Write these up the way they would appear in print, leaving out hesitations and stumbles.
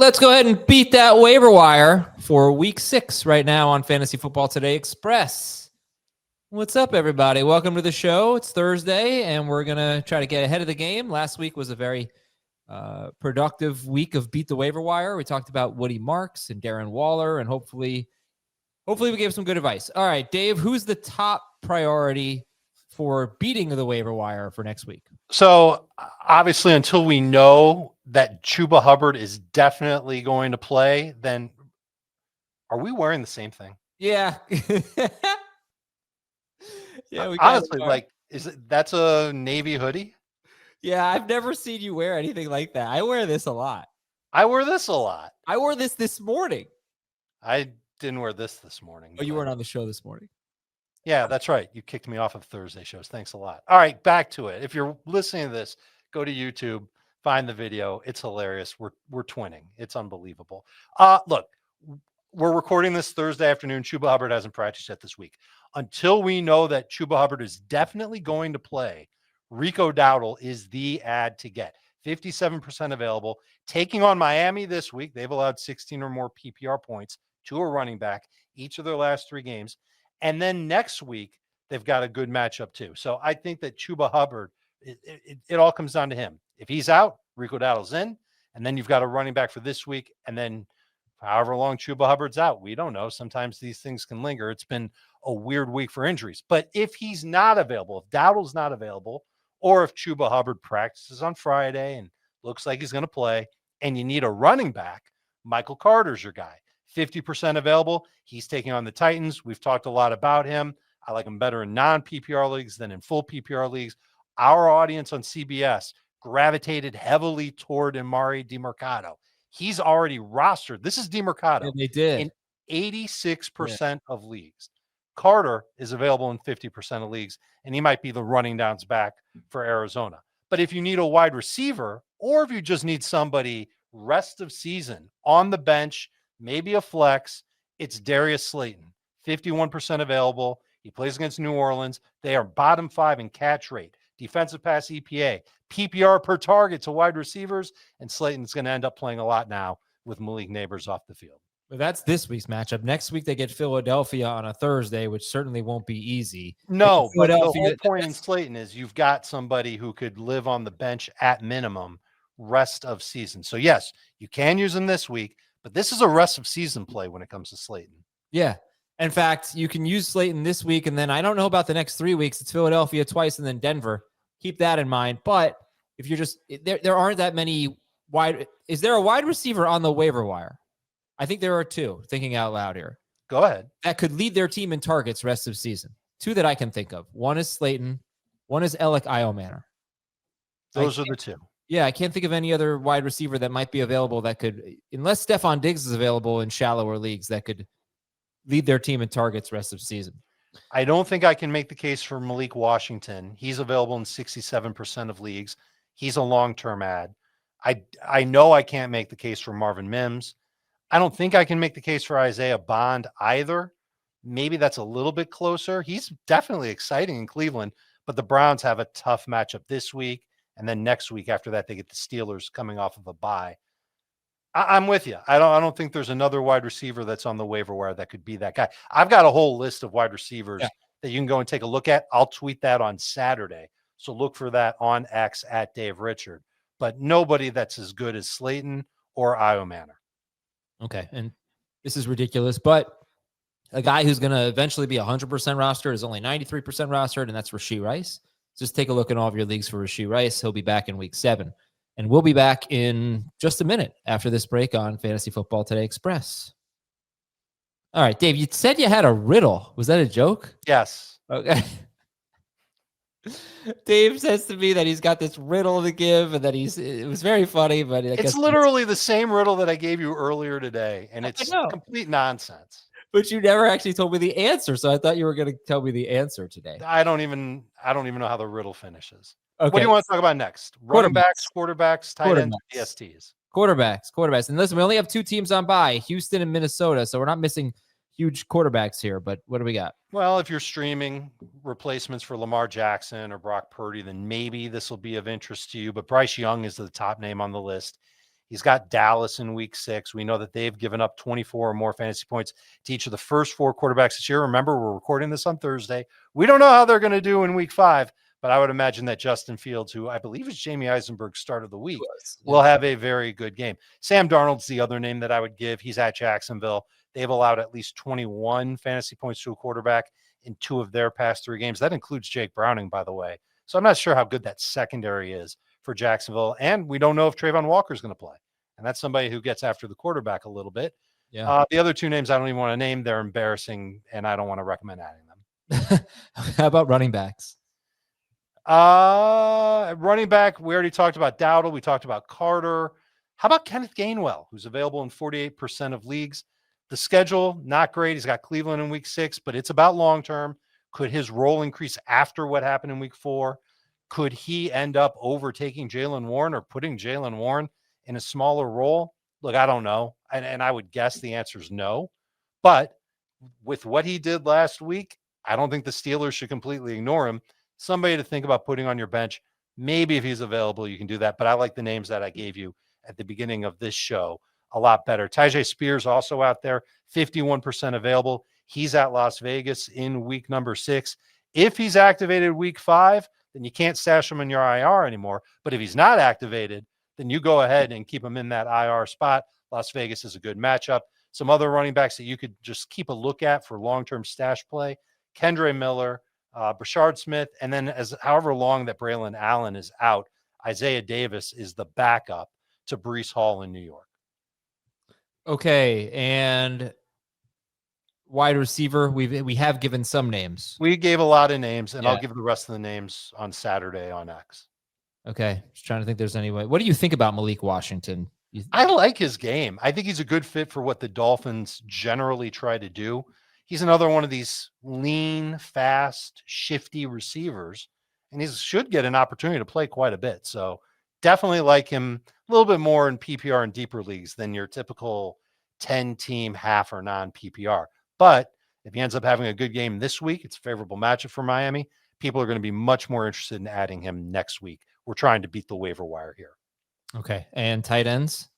Let's go ahead and beat that waiver wire for week 6 right now on Fantasy Football Today Express. What's up, everybody? Welcome to the show. It's Thursday, and we're going to try to get ahead of the game. Last week was a very productive week of Beat the Waiver Wire. We talked about Woody Marks and Darren Waller, and hopefully we gave some good advice. All right, Dave, who's the top priority for beating the waiver wire for next week? So obviously, until we know that Chuba Hubbard is definitely going to play, then are we wearing the same thing? Yeah. Yeah. Honestly, that's a navy hoodie? Yeah, I've never seen you wear anything like that. I wear this a lot. I wear this a lot. I wore this morning. I didn't wear this morning. Oh, you weren't on the show this morning? Yeah, that's right. You kicked me off of Thursday shows. Thanks a lot. All right, back to it. If you're listening to this, go to YouTube, find the video. It's hilarious. We're twinning. It's unbelievable. Look, we're recording this Thursday afternoon. Chuba Hubbard hasn't practiced yet this week. Until we know that Chuba Hubbard is definitely going to play, Rico Dowdle is the ad to get. 57% available. Taking on Miami this week, they've allowed 16 or more PPR points to a running back each of their last 3 games. And then next week, they've got a good matchup too. So I think that Chuba Hubbard, it all comes down to him. If he's out, Rico Dowdle's in. And then you've got a running back for this week. And then however long Chuba Hubbard's out, we don't know. Sometimes these things can linger. It's been a weird week for injuries. But if he's not available, if Dowdle's not available, or if Chuba Hubbard practices on Friday and looks like he's going to play, and you need a running back, Michael Carter's your guy. 50% available. He's taking on the Titans. We've talked a lot about him. I like him better in non-PPR leagues than in full PPR leagues. Our audience on CBS gravitated heavily toward Emari DeMercado. He's already rostered. This is DeMercado. Yeah, they did. In 86% of leagues. Carter is available in 50% of leagues, and he might be the running downs back for Arizona. But if you need a wide receiver, or if you just need somebody rest of season on the bench, maybe a flex, it's Darius Slayton, 51% available. He plays against New Orleans. They are bottom 5 in catch rate, defensive pass EPA, PPR per target to wide receivers, and Slayton's going to end up playing a lot now with Malik Neighbors off the field. But that's this week's matchup. Next week, they get Philadelphia on a Thursday, which certainly won't be easy. No, but the whole point in Slayton is you've got somebody who could live on the bench at minimum rest of season. So, yes, you can use him this week, but this is a rest of season play when it comes to Slayton. Yeah. In fact, you can use Slayton this week, and then I don't know about the next 3 weeks. It's Philadelphia twice and then Denver. Keep that in mind. But if you're just there aren't that many wide. Is there a wide receiver on the waiver wire? I think there are 2, thinking out loud here. Go ahead. That could lead their team in targets rest of season. 2 that I can think of. One is Slayton. One is Alec Iomanner. Those are the 2. Yeah, I can't think of any other wide receiver that might be available that could, unless Stephon Diggs is available in shallower leagues, that could lead their team in targets rest of season. I don't think I can make the case for Malik Washington. He's available in 67% of leagues. He's a long-term ad. I know I can't make the case for Marvin Mims. I don't think I can make the case for Isaiah Bond either. Maybe that's a little bit closer. He's definitely exciting in Cleveland, but the Browns have a tough matchup this week. And then next week after that, they get the Steelers coming off of a bye. I'm with you. I don't think there's another wide receiver that's on the waiver wire that could be that guy. I've got a whole list of wide receivers that you can go and take a look at. I'll tweet that on Saturday. So look for that on X at Dave Richard. But nobody that's as good as Slayton or Iomanner. Okay. And this is ridiculous, but a guy who's going to eventually be 100% rostered is only 93% rostered, and that's Rashee Rice. Just take a look in all of your leagues for Rashee Rice. He'll be back in week 7. And we'll be back in just a minute after this break on Fantasy Football Today Express. All right, Dave, you said you had a riddle. Was that a joke? Yes. Okay. Dave says to me that he's got this riddle to give and that it was very funny, but it's literally the same riddle that I gave you earlier today, and it's complete nonsense. But you never actually told me the answer, so I thought you were going to tell me the answer today. I don't even know how the riddle finishes. Okay. What do you want to talk about next? Running backs, quarterbacks, tight ends, DSTs. Quarterbacks. And listen, we only have 2 teams on bye, Houston and Minnesota, so we're not missing huge quarterbacks here, but what do we got? Well, if you're streaming replacements for Lamar Jackson or Brock Purdy, then maybe this will be of interest to you. But Bryce Young is the top name on the list. He's got Dallas in week 6. We know that they've given up 24 or more fantasy points to each of the first 4 quarterbacks this year. Remember, we're recording this on Thursday. We don't know how they're going to do in week 5, but I would imagine that Justin Fields, who I believe is Jamie Eisenberg's start of the week, will have a very good game. Sam Darnold's the other name that I would give. He's at Jacksonville. They've allowed at least 21 fantasy points to a quarterback in 2 of their past 3 games. That includes Jake Browning, by the way. So I'm not sure how good that secondary is for Jacksonville. And we don't know if Trayvon Walker is going to play. And that's somebody who gets after the quarterback a little bit. Yeah. The other 2 names I don't even want to name. They're embarrassing, and I don't want to recommend adding them. How about running backs? Running back, we already talked about Dowdle. We talked about Carter. How about Kenneth Gainwell, who's available in 48% of leagues? The schedule, not great. He's got Cleveland in week 6, but it's about long-term. Could his role increase after what happened in week 4? Could he end up overtaking Jaylen Warren or putting Jaylen Warren in a smaller role? Look, I don't know. And I would guess the answer is no. But with what he did last week, I don't think the Steelers should completely ignore him. Somebody to think about putting on your bench. Maybe if he's available, you can do that. But I like the names that I gave you at the beginning of this show a lot better. Tajay Spears also out there, 51% available. He's at Las Vegas in week number 6. If he's activated week 5, then you can't stash him in your IR anymore. But if he's not activated, then you go ahead and keep him in that IR spot. Las Vegas is a good matchup. Some other running backs that you could just keep a look at for long-term stash play: Kendre Miller, Brashard Smith, and then as however long that Braylon Allen is out, Isaiah Davis is the backup to Breece Hall in New York. Okay, and wide receiver, we have given some names. We gave a lot of names, and I'll give the rest of the names on Saturday on X. Okay, just trying to think there's any way. What do you think about Malik Washington? I like his game. I think he's a good fit for what the Dolphins generally try to do. He's another one of these lean, fast, shifty receivers, and he should get an opportunity to play quite a bit. So definitely like him a little bit more in PPR and deeper leagues than your typical 10-team half or non-PPR. But if he ends up having a good game this week, it's a favorable matchup for Miami. People are going to be much more interested in adding him next week. We're trying to beat the waiver wire here. Okay, and tight ends?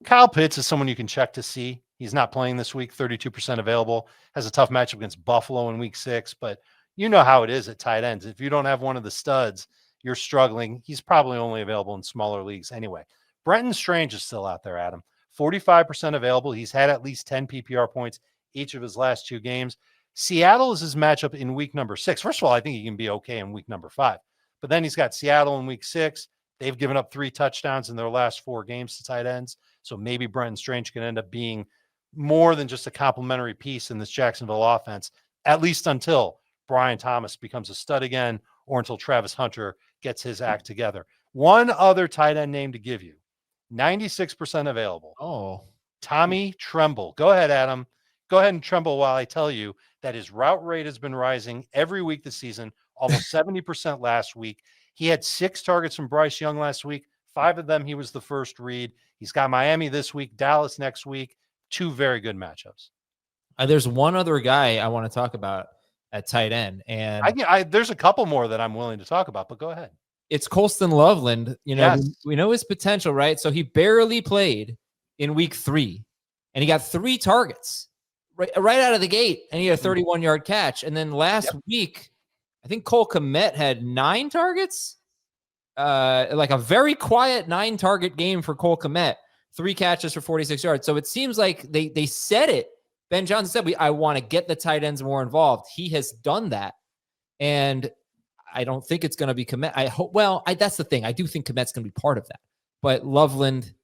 Kyle Pitts is someone you can check to see. He's not playing this week, 32% available. Has a tough matchup against Buffalo in week 6, but you know how it is at tight ends. If you don't have one of the studs, you're struggling. He's probably only available in smaller leagues anyway. Brenton Strange is still out there, Adam. 45% available. He's had at least 10 PPR points each of his last 2 games. Seattle is his matchup in week number 6. First of all, I think he can be okay in week number 5. But then he's got Seattle in week 6. They've given up 3 touchdowns in their last 4 games to tight ends. So maybe Brenton Strange can end up being more than just a complementary piece in this Jacksonville offense, at least until Brian Thomas becomes a stud again or until Travis Hunter gets his act together. One other tight end name to give you, 96% available. Oh, Tommy Tremble. Go ahead, Adam. Go ahead and tremble while I tell you that his route rate has been rising every week this season, almost 70% last week. He had 6 targets from Bryce Young last week. 5 of them, he was the first read. He's got Miami this week, Dallas next week. 2 very good matchups. There's one other guy I want to talk about at tight end, and there's a couple more that I'm willing to talk about, but go ahead. It's Colston Loveland. You know, yes. we know his potential, right? So he barely played in week 3, and he got 3 targets right out of the gate, and he had a 31-yard catch. And then last week, I think Cole Kmet had 9 targets, like a very quiet 9-target game for Cole Kmet, 3 catches for 46 yards. So it seems like they said it. Ben Johnson said, I want to get the tight ends more involved. He has done that. And I don't think it's going to be Kmet. I hope, that's the thing. I do think Kmet's going to be part of that. But Loveland,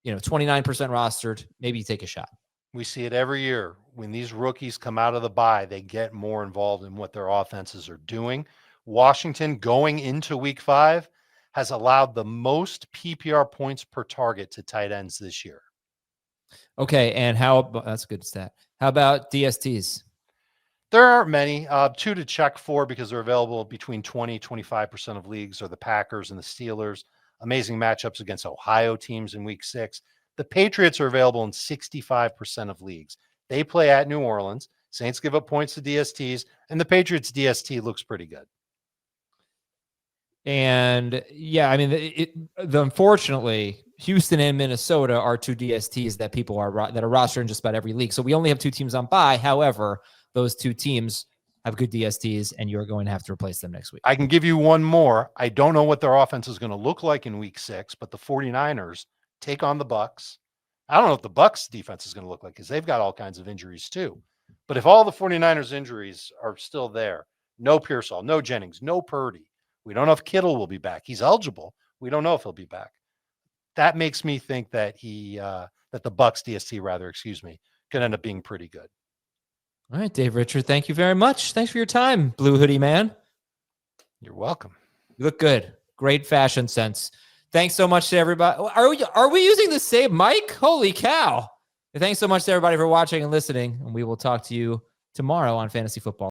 29% rostered, maybe take a shot. We see it every year. When these rookies come out of the bye, they get more involved in what their offenses are doing. Washington, going into week 5, has allowed the most PPR points per target to tight ends this year. Okay, and that's a good stat. How about DSTs? There aren't many. 2 to check for because they're available between 20-25% of leagues are the Packers and the Steelers. Amazing matchups against Ohio teams in week 6. The Patriots are available in 65% of leagues. They play at New Orleans. Saints give up points to DSTs, and the Patriots DST looks pretty good. And yeah, I mean, unfortunately, Houston and Minnesota are two DSTs that people are that are rostered in just about every league. So we only have two teams on bye. However, those two teams have good DSTs, and you're going to have to replace them next week. I can give you one more. I don't know what their offense is going to look like in week 6, but the 49ers take on the Bucks. I don't know what the Bucks defense is going to look like because they've got all kinds of injuries too. But if all the 49ers injuries are still there, no Pearsall, no Jennings, no Purdy, we don't know if Kittle will be back. He's eligible. We don't know if he'll be back. That makes me think that that the Bucks DST could end up being pretty good. All right, Dave Richard, thank you very much. Thanks for your time, Blue Hoodie Man. You're welcome. You look good. Great fashion sense. Thanks so much to everybody. Are we using the same mic? Holy cow. Thanks so much to everybody for watching and listening, and we will talk to you tomorrow on Fantasy Football.